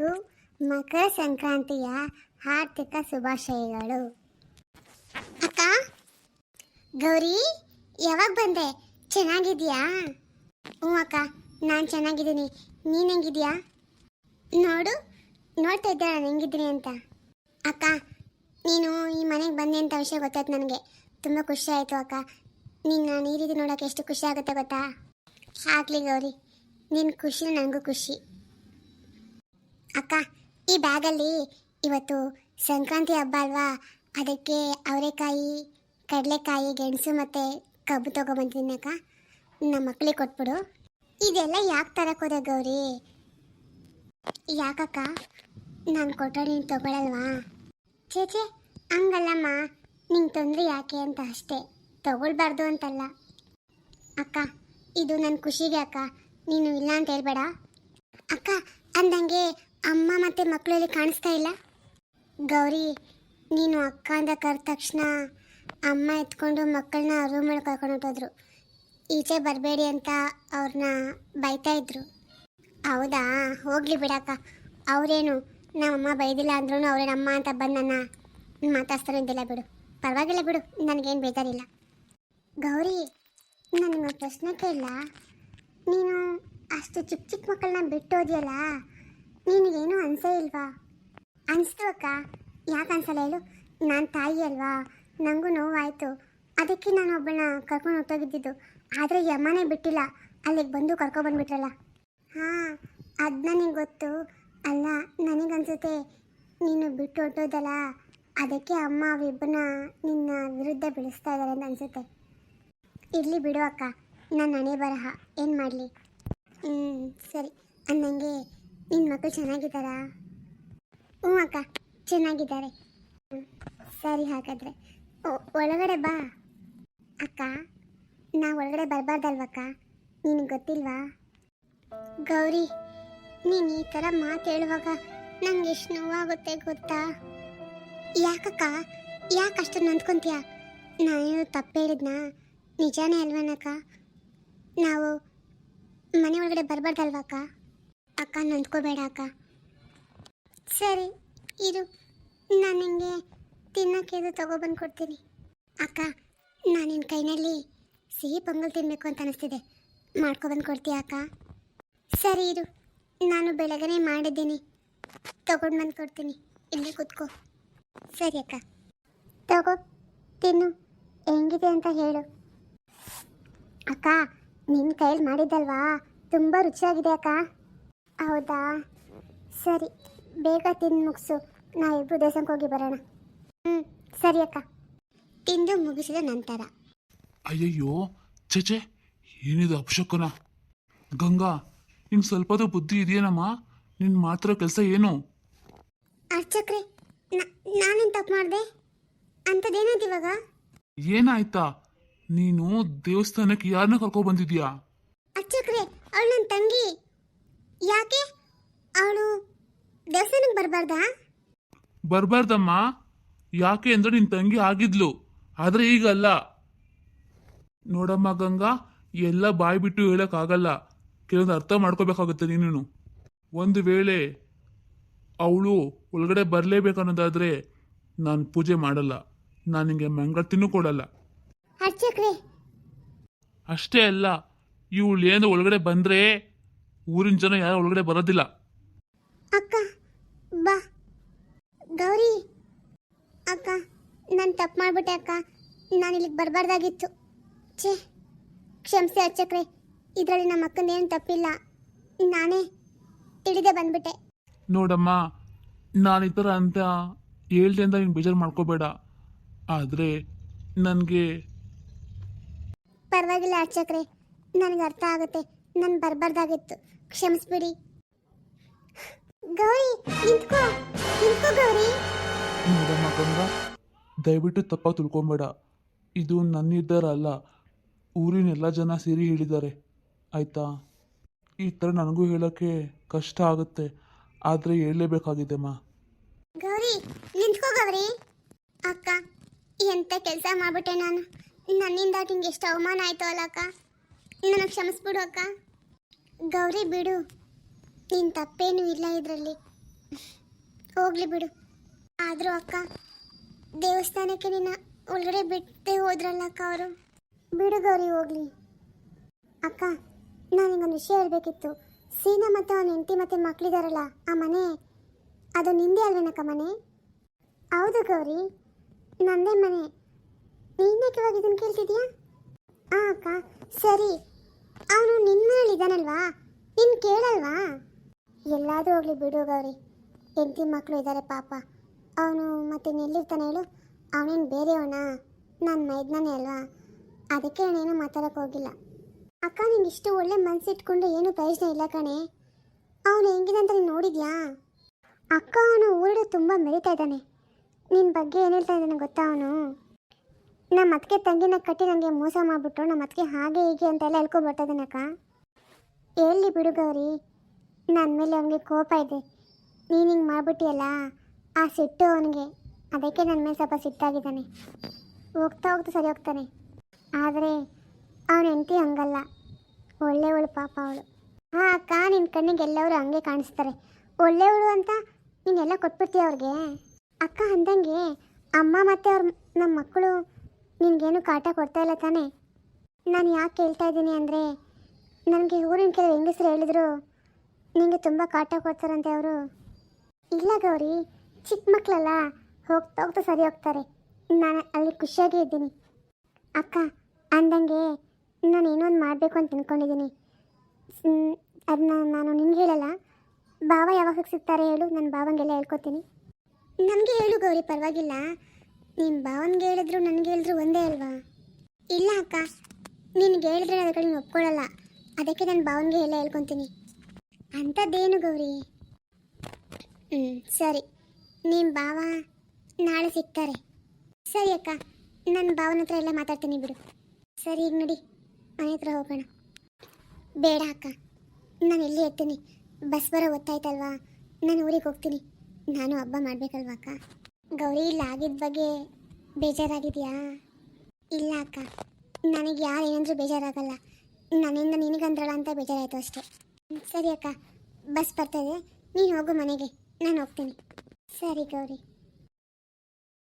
ಎಲ್ಲರಿಗೂ ಮಕರ ಸಂಕ್ರಾಂತಿಯ ಆರ್ಥಿಕ ಶುಭಾಶಯಗಳು. ಅಕ್ಕ ಗೌರಿ, ಯಾವಾಗ ಬಂದೆ? ಚೆನ್ನಾಗಿದ್ಯಾ? ಹ್ಞೂ ಅಕ್ಕ, ನಾನು ಚೆನ್ನಾಗಿದ್ದೀನಿ. ನೀನು ಹೆಂಗಿದ್ಯಾ? ನೋಡ್ತಾ ಇದ್ದೆ ನಾನು ಹೆಂಗಿದ್ದೀನಿ ಅಂತ. ಅಕ್ಕ, ನೀನು ಈ ಮನೆಗೆ ಬಂದೆ ಅಂತ ವಿಷಯ ಗೊತ್ತಾಯ್ತು ನನಗೆ. ತುಂಬ ಖುಷಿ ಆಯಿತು ಅಕ್ಕ. ನಿನ್ನ ಈ ರೀತಿ ನೋಡೋಕೆ ಎಷ್ಟು ಖುಷಿ ಆಗುತ್ತೆ ಗೊತ್ತಾ? ಆಗಲಿ ಗೌರಿ, ನಿನ್ನ ಖುಷಿ ನನಗೂ ಖುಷಿ. ಅಕ್ಕ, ಈ ಬ್ಯಾಗಲ್ಲಿ ಇವತ್ತು ಸಂಕ್ರಾಂತಿ ಹಬ್ಬ ಅಲ್ವಾ, ಅದಕ್ಕೆ ಅವರೆಕಾಯಿ, ಕಡಲೆಕಾಯಿ, ಗೆಣಸು ಮತ್ತು ಕಬ್ಬು ತೊಗೊಬಂದಿದ್ದೀನಿ ಅಕ್ಕ. ನಮ್ಮ ಮಕ್ಕಳಿಗೆ ಕೊಟ್ಬಿಡು. ಇದೆಲ್ಲ ಯಾಕೆ ತರಕೋದೆ ಗೌರಿ? ಯಾಕಕ್ಕ, ನಾನು ಕೊಟ್ಟರೆ ನೀನು ತಗೊಳಲ್ವಾ? ಚೇಚೆ, ಹಂಗಲ್ಲಮ್ಮ, ನಿಂಗೆ ತೊಂದರೆ ಯಾಕೆ ಅಂತ ಅಷ್ಟೇ, ತಗೊಳ್ಬಾರ್ದು ಅಂತಲ್ಲ. ಅಕ್ಕ, ಇದು ನನ್ನ ಖುಷಿಗೆ ಅಕ್ಕ, ನೀನು ಇಲ್ಲ ಅಂತ ಹೇಳ್ಬೇಡ. ಅಕ್ಕ, ಅಂದಂಗೆ ಅಮ್ಮ ಮತ್ತು ಮಕ್ಕಳಲ್ಲಿ ಕಾಣಿಸ್ತಾ ಇಲ್ಲ. ಗೌರಿ, ನೀನು ಅಕ್ಕ ಅಂತ ಕರೆದ ತಕ್ಷಣ ಅಮ್ಮ ಎತ್ಕೊಂಡು ಮಕ್ಕಳನ್ನ ರೂಮಲ್ಲಿ ಕರ್ಕೊಂಡು ಹೊಟ್ಟೋದ್ರು. ಈಚೆ ಬರಬೇಡಿ ಅಂತ ಅವ್ರನ್ನ ಬೈತಾ ಇದ್ರು. ಹೌದಾ? ಹೋಗ್ಲಿ ಬಿಡಕ್ಕ, ಅವರೇನು ನಮ್ಮಮ್ಮ ಬೈದಿಲ್ಲ ಅಂದ್ರೂ ಅವ್ರೇನು ಅಮ್ಮ ಅಂತ ಬಂದು ನನ್ನ ಮಾತಾಡ್ತಾರೋ ಇದ್ದಿಲ್ಲ ಬಿಡು. ಪರವಾಗಿಲ್ಲ ಬಿಡು, ನನಗೇನು ಬೇಜಾರಿಲ್ಲ. ಗೌರಿ, ನನಗೆ ಪ್ರಶ್ನೆ ಕೇಳ, ನೀನು ಅಷ್ಟು ಚಿಕ್ಕ ಚಿಕ್ಕ ಮಕ್ಕಳನ್ನ ಬಿಟ್ಟೋದಿಯಲ್ಲ, ನಿನಗೇನು ಅನಿಸೇ ಇಲ್ವಾ? ಅನಿಸ್ತು ಅಕ್ಕ. ಯಾಕೆ ಅನ್ಸಲ್ಲ ಹೇಳು? ನಾನು ತಾಯಿ ಅಲ್ವಾ, ನನಗೂ ನೋವಾಯಿತು. ಅದಕ್ಕೆ ನಾನು ಒಬ್ಬಳನ್ನ ಕರ್ಕೊಂಡು ಹೊಟ್ಟೋಗಿದ್ದಿದ್ದು. ಆದರೆ ಈ ಅಮ್ಮನೇ ಬಿಟ್ಟಿಲ್ಲ, ಅಲ್ಲಿಗೆ ಬಂದು ಕರ್ಕೊಬಂದ್ಬಿಟ್ರಲ್ಲ. ಹಾಂ, ಅದನ್ನ ನಿಂಗೆ ಗೊತ್ತು ಅಲ್ಲ. ನನಗನ್ಸುತ್ತೆ ನೀನು ಬಿಟ್ಟು ಹೊಟ್ಟೋದಲ್ಲ, ಅದಕ್ಕೆ ಅಮ್ಮ ಅವಿಬ್ಬರನ್ನ ನಿನ್ನ ವಿರುದ್ಧ ಬೆಳೆಸ್ತಾ ಇದ್ದಾರೆ ಅಂತ ಅನಿಸುತ್ತೆ. ಇರಲಿ ಬಿಡು ಅಕ್ಕ, ನನ್ನ ಹಣೆ ಬರಹ, ಏನು ಮಾಡಲಿ. ಸರಿ, ಅಂದಂಗೆ ನಿನ್ನ ಮಕ್ಕಳು ಚೆನ್ನಾಗಿದ್ದಾರಾ? ಹ್ಞೂ ಅಕ್ಕ, ಚೆನ್ನಾಗಿದ್ದಾರೆ. ಸರಿ, ಹಾಗಾದರೆ ಒಳಗಡೆ ಬಾ. ಅಕ್ಕ, ನಾ ಒಳಗಡೆ ಬರಬಾರ್ದಲ್ವಕ್ಕ? ನಿನಗೆ ಗೊತ್ತಿಲ್ವಾ? ಗೌರಿ, ನೀನು ಈ ಥರ ಮಾತು ಹೇಳುವಾಗ ನಂಗೆ ಎಷ್ಟು ನೋವಾಗುತ್ತೆ ಗೊತ್ತಾ? ಯಾಕಕ್ಕ, ಯಾಕೆ ಅಷ್ಟು ನೊಂದ್ಕೊಂತೀಯ? ನಾನೇನು ತಪ್ಪು ಹೇಳಿದ್ನಾ? ನಿಜಾನೇ ಅಲ್ವೇನಕ್ಕ? ನಾವು ಮನೆ ಒಳಗಡೆ ಬರಬಾರ್ದಲ್ವಕ್ಕ? ಅಕ್ಕ, ನೊಂದ್ಕೋಬೇಡ ಅಕ್ಕ. ಸರಿ ಇರು, ನಾನು ನಿನಗೆ ತಿನ್ನೋಕ್ಕೆ ಇದು ತೊಗೊಬಂದು ಕೊಡ್ತೀನಿ. ಅಕ್ಕ, ನಾನು ನಿನ್ನ ಕೈನಲ್ಲಿ ಸಿಹಿ ಪೊಂಗಲ್ ತಿನ್ನಬೇಕು ಅಂತ ಅನಿಸ್ತಿದೆ, ಮಾಡ್ಕೊಬಂದು ಕೊಡ್ತೀಯ ಅಕ್ಕ? ಸರಿ ಇರು, ನಾನು ಬೆಳಗ್ಗೆ ಮಾಡಿದ್ದೀನಿ, ತೊಗೊಂಡು ಬಂದು ಕೊಡ್ತೀನಿ. ಇಲ್ಲಿ ಕೂತ್ಕೋ. ಸರಿ ಅಕ್ಕ, ತಗೋ ತಿನ್ನು, ಹೆಂಗಿದೆ ಅಂತ ಹೇಳು. ಅಕ್ಕ, ನಿನ್ನ ಕೈಯಲ್ಲಿ ಮಾಡಿದ್ದಲ್ವಾ, ತುಂಬ ರುಚಿಯಾಗಿದೆ ಅಕ್ಕ. ಹೌದಾ? ಸರಿ, ಬೇಗ ತಿಂದು ಮುಗಿಸು, ನಾವಿಬ್ಬರು ದೇವಸ್ಥಾನಕ್ಕೆ ಹೋಗಿ ಬರೋಣ. ಸರಿ ಅಕ್ಕ. ತಿಂದು ಮುಗಿಸಿದ ನಂತರ ಅಯ್ಯಯ್ಯೋ, ಚೇಚೆ, ಏನಿದು ಅಪಶಕುನ? ಗಂಗಾ, ನಿನ್ ಸ್ವಲ್ಪದ ಬುದ್ಧಿ ಇದೆಯೇನಮ್ಮ? ನಿನ್ ಮಾತ್ರ ಕೆಲಸ ಏನು? ಅರ್ಚಕ್ರೆ, ನಾನೇನು ತಪ್ಪು ಮಾಡಿದೆ? ಅಂಥದ್ದೇನಾಯ್ತು ಇವಾಗ? ಏನಾಯ್ತಾ? ನೀನು ದೇವಸ್ಥಾನಕ್ಕೆ ಯಾರನ್ನ ಕರ್ಕೊ ಬಂದಿದ್ಯಾ? ಅರ್ಚಕ್ರೆ, ಅವಳು ನನ್ನ ತಂಗಿ. ಯಾಕೆ ಅವಳು ದೇವಸ್ಥಾನಕ್ಕೆ ಬರಬಾರ್ದಾ? ಬರ್ಬಾರ್ದಮ್ಮ. ಯಾಕೆ ಅಂದ್ರೆ ನಿನ್ ತಂಗಿ ಆಗಿದ್ಲು, ಆದ್ರೆ ಈಗಲ್ಲ. ನೋಡಮ್ಮ ಗಂಗಾ, ಎಲ್ಲ ಬಾಯಿ ಬಿಟ್ಟು ಹೇಳಕ್ಕಾಗಲ್ಲ, ಕೆಲವೊಂದು ಅರ್ಥ ಮಾಡ್ಕೋಬೇಕಾಗುತ್ತೆ ನೀನು. ಒಂದು ವೇಳೆ ಅವಳು ಒಳಗಡೆ ಬರಲೇಬೇಕನ್ನೋದಾದ್ರೆ ನಾನು ಪೂಜೆ ಮಾಡಲ್ಲ, ನಾನು ನಿಂಗೆ ಮಂಗಳತಿನೂ ಕೊಡಲ್ಲ. ಅರ್ಚಕ್ರೆ, ಅಷ್ಟೇ ಅಲ್ಲ, ಇವಳು ಏನು ಒಳಗಡೆ ಬಂದ್ರೆ ಊರಿನ ಜನ ಯಾರು ಒಳಗಡೆ ಬರೋದಿಲ್ಲ. ಅಕ್ಕ ಬಾ. ಗೌರಿ ಅಕ್ಕ, ನಾನು ತಪ್ಪು ಮಾಡಿಬಿಟ್ಟೆ ಅಕ್ಕ, ನಾನು ಇಲ್ಲಿಗೆ ಬರಬಾರ್ದಾಗಿತ್ತು. ಛೇ, ಕ್ಷಮಿಸಿ ಅರ್ಚಕ್ರೆ, ಇದರಲ್ಲಿ ನಮ್ಮ ಅಕ್ಕಂದೇನು ತಪ್ಪಿಲ್ಲ, ನಾನೇ ತಿಳಿದೇ ಬಂದ್ಬಿಟ್ಟೆ. ನೋಡಮ್ಮ, ನಾನು ಈ ಥರ ಅಂತ ಹೇಳ್ದೆ ಅಂತ ನೀನು ಬೇಜಾರು ಮಾಡ್ಕೋಬೇಡ, ಆದರೆ ನನಗೆ ಪರವಾಗಿಲ್ಲ ಅರ್ಚಕ್ರೆ, ನನಗೆ ಅರ್ಥ ಆಗುತ್ತೆ, ನಾನು ಬರಬಾರ್ದಾಗಿತ್ತು, ಕ್ಷಮಿಸ್ಬಿಡಿ. ಗೌರಿ, ನಿಂತ್ಕೋ ನಿಂತ್ಕೋ ಗೌರಿ. ನೋಡಮ್ಮ ಗಂಗಾ, ದಯವಿಟ್ಟು ತಪ್ಪಾಗಿ ತಿಳ್ಕೊಬೇಡ, ಇದು ನನ್ನ ನಿರ್ಧಾರ ಅಲ್ಲ, ಊರಿನ ಎಲ್ಲ ಜನ ಸೇರಿ ಹೇಳಿದ್ದಾರೆ, ಆಯಿತಾ? ಈ ಥರ ನನಗೂ ಹೇಳೋಕ್ಕೆ ಕಷ್ಟ ಆಗುತ್ತೆ, ಆದರೆ ಹೇಳಲೇಬೇಕಾಗಿದೆಮ್ಮ. ಗೌರಿ, ನಿಂತ್ಕೋ ಗೌರಿ. ಅಕ್ಕ, ಎಂಥ ಕೆಲಸ ಮಾಡ್ಬಿಟ್ಟೆ ನಾನು, ನನ್ನಿಂದ ನಿಂಗೆ ಎಷ್ಟು ಅವಮಾನ ಆಯಿತು ಅಲ್ಲ ಅಕ್ಕ, ನನಗೆ ಕ್ಷಮಿಸ್ಬಿಡು ಅಕ್ಕ. ಗೌರಿ ಬಿಡು, ನಿನ್ನ ತಪ್ಪೇನೂ ಇಲ್ಲ ಇದರಲ್ಲಿ. ಹೋಗ್ಲಿ ಬಿಡು. ಆದರೂ ಅಕ್ಕ, ದೇವಸ್ಥಾನಕ್ಕೆ ನಿನ್ನ ಒಳಗಡೆ ಬಿಟ್ಟೆ ಹೋದ್ರಲ್ಲ ಅಕ್ಕ ಅವರು. ಬಿಡು ಗೌರಿ, ಹೋಗ್ಲಿ. ಅಕ್ಕ, ನಾನು ನಿಂಗೊಂದು ವಿಷಯ ಹೇಳಬೇಕಿತ್ತು. ಸೀನಾ ಮತ್ತು ಅವನ ಹೆಂಡತಿ ಮತ್ತು ಮಕ್ಕಳಿದಾರಲ್ಲ, ಆ ಮನೆ ಅದು ನಿಂದೆ ಅಲ್ವೇನಕ್ಕ ಮನೆ? ಹೌದು ಗೌರಿ, ನಂದೇ ಮನೆ. ನೀನೇಕೆ ಇವಾಗ ಇದನ್ನು ಕೇಳ್ತಿದ್ಯಾ? ಹಾಂ ಅಕ್ಕ, ಸರಿ. ಅವನು ನಿನ್ನ ಮನೇಲಿದ್ದಾನಲ್ವಾ, ನೀನು ಕೇಳಲ್ವಾ? ಎಲ್ಲಾದರೂ ಹೋಗ್ಲಿ ಬಿಡು ಗೌರಿ, ಹೆಂಡತಿ ಮಕ್ಕಳು ಇದ್ದಾರೆ ಪಾಪ. ಅವನು ಮತ್ತೆ ಎಲ್ಲಿರ್ತಾನೆ ಹೇಳು? ಅವನೇನು ಬೇರೆಯವನ? ನನ್ನ ಮೈದ್ನಾನೇ ಅಲ್ವಾ, ಅದಕ್ಕೆ ಅವನೇನು ಮಾತಾಡೋಕೆ ಹೋಗಿಲ್ಲ. ಅಕ್ಕ, ನಿಂಗೆ ಇಷ್ಟು ಒಳ್ಳೆ ಮನಸ್ಸಿಟ್ಕೊಂಡು ಏನೂ ಪ್ರಯೋಜನ ಇಲ್ಲ ಕಣೆ. ಅವನು ಹೆಂಗಿದೆ ಅಂತ ನೀನು ನೋಡಿದ್ಯಾ? ಅಕ್ಕ, ಅವನು ಊರಿಡು ತುಂಬ ಮೆರಿತಾ ಇದ್ದಾನೆ. ನಿನ್ನ ಬಗ್ಗೆ ಏನು ಹೇಳ್ತಾ ಇದ್ದಾನೆ ಗೊತ್ತಾ ಅವನು? ನಮ್ಮ ಅತ್ತಿಗೆ ತಂಗಿನ ಕಟ್ಟಿ ನನಗೆ ಮೋಸ ಮಾಡಿಬಿಟ್ಟು ನಮ್ಮ ಅತ್ತಿಗೆ ಹಾಗೆ ಹೀಗೆ ಅಂತೆಲ್ಲ ಹೇಳ್ಕೊಬರ್ತಾ ಇದ್ದಾನಕ್ಕ. ಎಲ್ಲಿ ಬಿಡು ಗೌರಿ, ನನ್ನ ಮೇಲೆ ಅವನಿಗೆ ಕೋಪ ಇದೆ. ನೀನು ಹಿಂಗೆ ಮಾಡಿಬಿಟ್ಟಿಯಲ್ಲ, ಆ ಸಿಟ್ಟು ಅವನಿಗೆ. ಅದಕ್ಕೆ ನನ್ನ ಮೇಲೆ ಸ್ವಲ್ಪ ಸಿಟ್ಟಾಗಿದ್ದಾನೆ. ಹೋಗ್ತಾ ಹೋಗ್ತಾ ಸರಿ ಹೋಗ್ತಾನೆ. ಆದರೆ ಅವನ ಹೆಂಡತಿ ಹಂಗಲ್ಲ, ಒಳ್ಳೆಯವಳು ಪಾಪ ಅವಳು. ಹಾಂ ಅಕ್ಕ, ನಿನ್ನ ಕಣ್ಣಿಗೆ ಎಲ್ಲವರು ಹಂಗೆ ಕಾಣಿಸ್ತಾರೆ. ಒಳ್ಳೆಯವಳು ಅಂತ ನೀನೆಲ್ಲ ಕೊಟ್ಬಿಡ್ತೀಯ ಅವ್ರಿಗೆ. ಅಕ್ಕ, ಅಂದಂಗೆ ಅಮ್ಮ ಮತ್ತು ನಮ್ಮ ಮಕ್ಕಳು ನಿನಗೇನು ಕಾಟ ಕೊಡ್ತಾ ಇಲ್ಲ ತಾನೇ? ನಾನು ಯಾಕೆ ಕೇಳ್ತಾ ಇದ್ದೀನಿ ಅಂದರೆ, ನನಗೆ ಊರಿನ ಕೆಲವು ಹೆಂಗಸರು ಹೇಳಿದ್ರು ನಿನಗೆ ತುಂಬ ಕಾಟ ಕೊಡ್ತಾರಂತೆ ಅವರು. ಇಲ್ಲ ಗೌರಿ, ಚಿಕ್ಕ ಮಕ್ಕಳಲ್ಲ, ಹೋಗ್ತಾ ಹೋಗ್ತಾ ಸರಿ ಹೋಗ್ತಾರೆ. ನಾನು ಅಲ್ಲಿ ಖುಷಿಯಾಗೇ ಇದ್ದೀನಿ. ಅಕ್ಕ, ಅಂದಂಗೆ ನಾನು ಏನೋ ಒಂದು ಮಾಡಬೇಕು ಅಂತ ಅಂದ್ಕೊಂಡಿದ್ದೀನಿ. ಅದನ್ನ ನಾನು ನಿನ್ಗೆ ಹೇಳಲ್ಲ. ಭಾವ ಯಾವಾಗ ಸಿಗ್ತಾರೆ ಹೇಳು, ನನ್ನ ಭಾವಂಗೆಲ್ಲ ಹೇಳ್ಕೊತೀನಿ. ನನಗೆ ಹೇಳು ಗೌರಿ, ಪರವಾಗಿಲ್ಲ. ನಿಮ್ಮ ಭಾವನಿಗೆ ಹೇಳಿದ್ರು ನನಗೆ ಹೇಳಿದ್ರು ಒಂದೇ ಅಲ್ವಾ? ಇಲ್ಲ ಅಕ್ಕ, ನಿನಗೆ ಹೇಳಿದ್ರೆ ಅದ್ರ ಕಡೆ ನೀನು ಒಪ್ಕೊಳ್ಳಲ್ಲ. ಅದಕ್ಕೆ ನನ್ನ ಭಾವನಿಗೆ ಎಲ್ಲ ಹೇಳ್ಕೊತೀನಿ. ಅಂಥದ್ದೇನು ಗೌರಿ? ಸರಿ, ನಿಮ್ಮ ಭಾವ ನಾಳೆ ಸಿಗ್ತಾರೆ. ಸರಿ ಅಕ್ಕ, ನನ್ನ ಭಾವನ ಹತ್ರ ಎಲ್ಲ ಮಾತಾಡ್ತೀನಿ ಬಿಡು. ಸರಿ, ಈಗ ನಡಿ, ಮನೆ ಹತ್ರ ಹೋಗೋಣ. ಬೇಡ ಅಕ್ಕ, ನಾನು ಎಲ್ಲಿ ಇರ್ತೀನಿ. ಬಸ್ ಬರೋ ಗೊತ್ತಾಯ್ತಲ್ವಾ, ನಾನು ಊರಿಗೆ ಹೋಗ್ತೀನಿ. ನಾನು ಹಬ್ಬ ಮಾಡಬೇಕಲ್ವಾ ಅಕ್ಕ. ಗೌರಿ, ಇಲ್ಲ ಆಗಿದ್ದ ಬಗ್ಗೆ ಬೇಜಾರಾಗಿದೆಯಾ? ಇಲ್ಲ ಅಕ್ಕ, ನನಗೆ ಯಾರು ಏನಂದ್ರೂ ಬೇಜಾರಾಗಲ್ಲ. ನನ್ನಿಂದ ನಿನಗಂದ್ರಲ್ಲ ಅಂತ ಬೇಜಾರಾಯಿತು ಅಷ್ಟೇ. ಸರಿ ಅಕ್ಕ, ಬಸ್ ಬರ್ತಾಯಿದೆ, ನೀನು ಹೋಗು ಮನೆಗೆ, ನಾನು ಹೋಗ್ತೀನಿ. ಸರಿ ಗೌರಿ.